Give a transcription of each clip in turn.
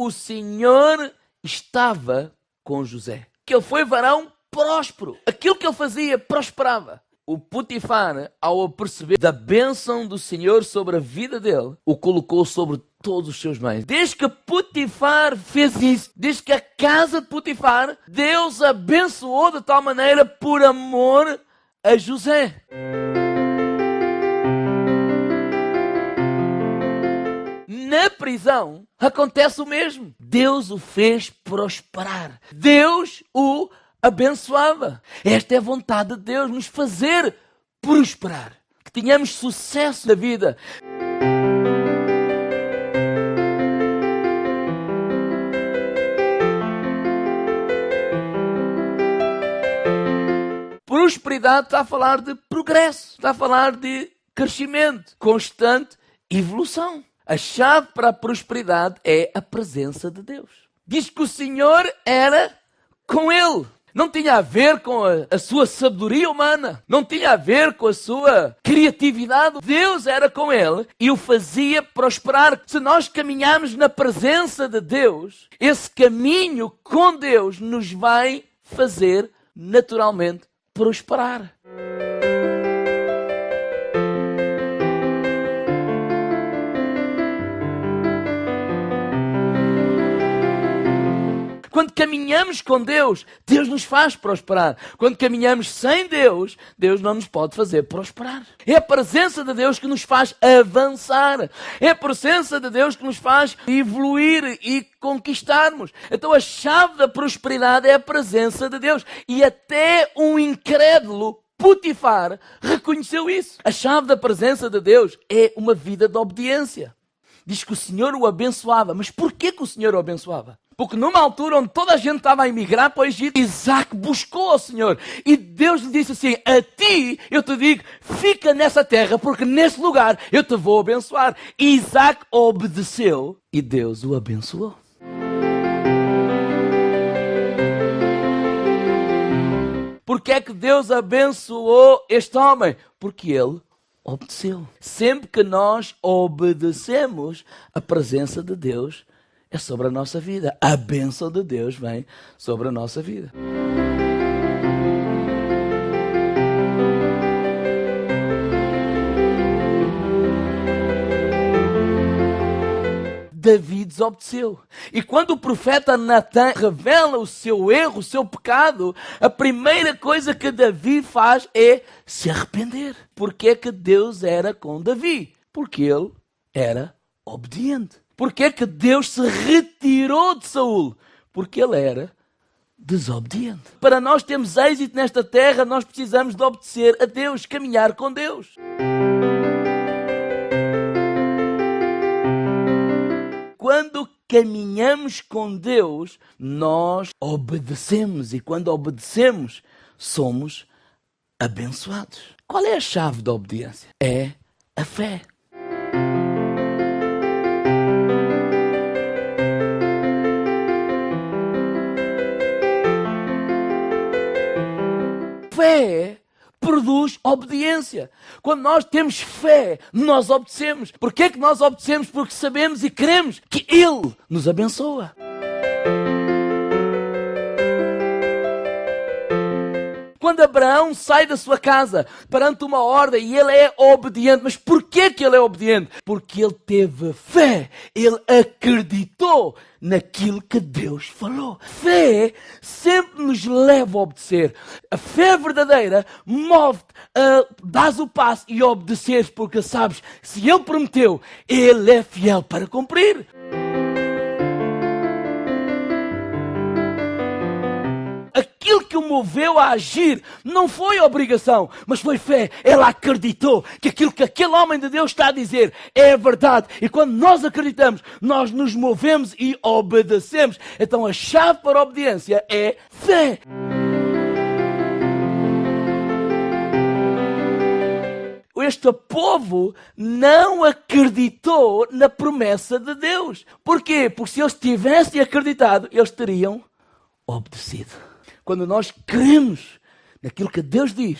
o Senhor estava com José. Que ele foi varão próspero. Aquilo que ele fazia prosperava. O Potifar, ao perceber da bênção do Senhor sobre a vida dele, o colocou sobre todos os seus bens. Desde que Potifar fez isso, desde que a casa de Potifar, Deus abençoou de tal maneira por amor a José. Na prisão acontece o mesmo. Deus o fez prosperar. Deus o abençoava. Esta é a vontade de Deus, nos fazer prosperar. Que tenhamos sucesso na vida. Prosperidade está a falar de progresso, está a falar de crescimento, constante evolução. A chave para a prosperidade é a presença de Deus. Diz que o Senhor era com ele. Não tinha a ver com a sua sabedoria humana. Não tinha a ver com a sua criatividade. Deus era com ele e o fazia prosperar. Se nós caminharmos na presença de Deus, esse caminho com Deus nos vai fazer naturalmente prosperar. Quando caminhamos com Deus, Deus nos faz prosperar. Quando caminhamos sem Deus, Deus não nos pode fazer prosperar. É a presença de Deus que nos faz avançar. É a presença de Deus que nos faz evoluir e conquistarmos. Então a chave da prosperidade é a presença de Deus. E até um incrédulo, Potifar, reconheceu isso. A chave da presença de Deus é uma vida de obediência. Diz que o Senhor o abençoava. Mas porquê que o Senhor o abençoava? Porque numa altura onde toda a gente estava a emigrar para o Egito, Isaac buscou ao Senhor. E Deus lhe disse assim, a ti eu te digo, fica nessa terra, porque nesse lugar eu te vou abençoar. E Isaac obedeceu e Deus o abençoou. Porque é que Deus abençoou este homem? Porque ele obedeceu. Sempre que nós obedecemos, a presença de Deus é sobre a nossa vida. A bênção de Deus vem sobre a nossa vida. Davi desobedeceu. E quando o profeta Natan revela o seu erro, o seu pecado, a primeira coisa que Davi faz é se arrepender. Porque é que Deus era com Davi? Porque ele era obediente. Porque é que Deus se retirou de Saul? Porque ele era desobediente. Para nós termos êxito nesta terra, nós precisamos de obedecer a Deus, caminhar com Deus. Quando caminhamos com Deus, nós obedecemos. E quando obedecemos, somos abençoados. Qual é a chave da obediência? É a fé. Fé produz obediência. Quando nós temos fé, nós obedecemos. Porquê é que nós obedecemos? Porque sabemos e queremos que Ele nos abençoa. Quando Abraão sai da sua casa perante uma ordem e ele é obediente. Mas porquê que ele é obediente? Porque ele teve fé. Ele acreditou naquilo que Deus falou. Fé sempre nos leva a obedecer. A fé verdadeira move-te a dar o passo e obedeceres, porque sabes, se Ele prometeu, Ele é fiel para cumprir. Aquilo que o moveu a agir não foi obrigação, mas foi fé. Ela acreditou que aquilo que aquele homem de Deus está a dizer é verdade. E quando nós acreditamos, nós nos movemos e obedecemos. Então a chave para a obediência é fé. Este povo não acreditou na promessa de Deus. Porquê? Porque se eles tivessem acreditado, eles teriam obedecido. Quando nós cremos naquilo que Deus diz,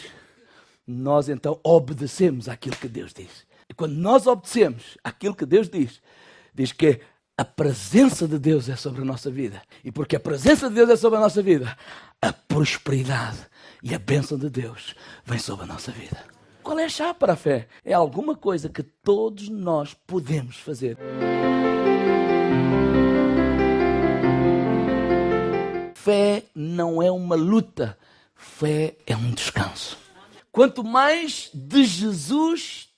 nós então obedecemos àquilo que Deus diz. E quando nós obedecemos àquilo que Deus diz, diz que a presença de Deus é sobre a nossa vida. E porque a presença de Deus é sobre a nossa vida, a prosperidade e a bênção de Deus vem sobre a nossa vida. Qual é a chave para a fé? É alguma coisa que todos nós podemos fazer. Fé não é uma luta, fé é um descanso. Quanto mais de Jesus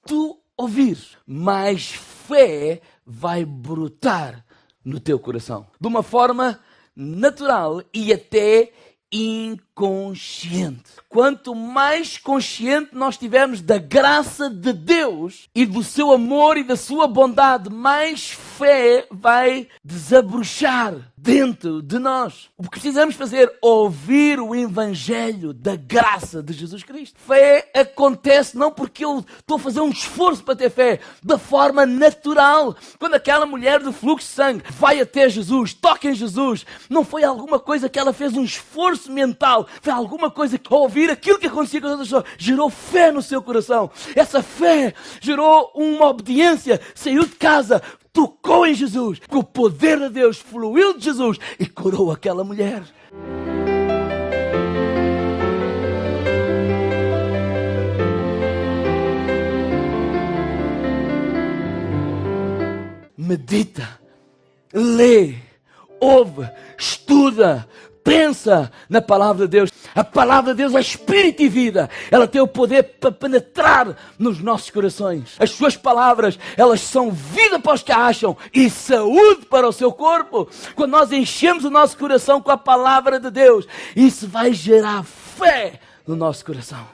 tu ouvir, mais fé vai brotar no teu coração. De uma forma natural e até inconsciente. Quanto mais consciente nós tivermos da graça de Deus e do seu amor e da sua bondade, mais fé vai desabrochar dentro de nós. O que precisamos fazer é ouvir o evangelho da graça de Jesus Cristo. Fé acontece não porque eu estou a fazer um esforço para ter fé, da forma natural. Quando aquela mulher do fluxo de sangue vai até Jesus, toca em Jesus, não foi alguma coisa que ela fez um esforço mental, foi alguma coisa que ao ouvir aquilo que acontecia com as outras pessoas, gerou fé no seu coração. Essa fé gerou uma obediência, saiu de casa, tocou em Jesus, porque o poder de Deus fluiu de Jesus e curou aquela mulher. Medita, lê, ouve, estuda, pensa na palavra de Deus. A palavra de Deus é espírito e vida. Ela tem o poder para penetrar nos nossos corações. As suas palavras, elas são vida para os que a acham e saúde para o seu corpo. Quando nós enchemos o nosso coração com a palavra de Deus, isso vai gerar fé no nosso coração.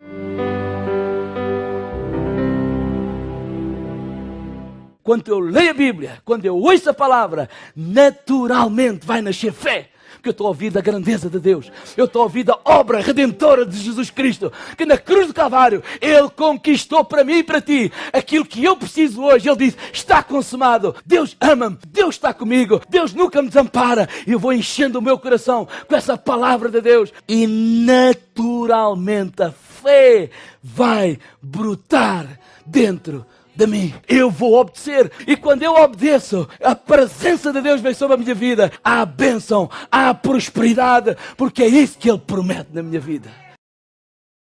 Quando eu leio a Bíblia, quando eu ouço a palavra, naturalmente vai nascer fé. Porque eu estou a ouvir da grandeza de Deus. Eu estou a ouvir da obra redentora de Jesus Cristo. Que na cruz do Calvário, Ele conquistou para mim e para ti aquilo que eu preciso hoje. Ele disse, está consumado. Deus ama-me. Deus está comigo. Deus nunca me desampara. E eu vou enchendo o meu coração com essa palavra de Deus. E naturalmente a fé vai brotar dentro de mim. Eu vou obedecer. E quando eu obedeço, a presença de Deus vem sobre a minha vida. Há bênção, há prosperidade, porque é isso que Ele promete na minha vida.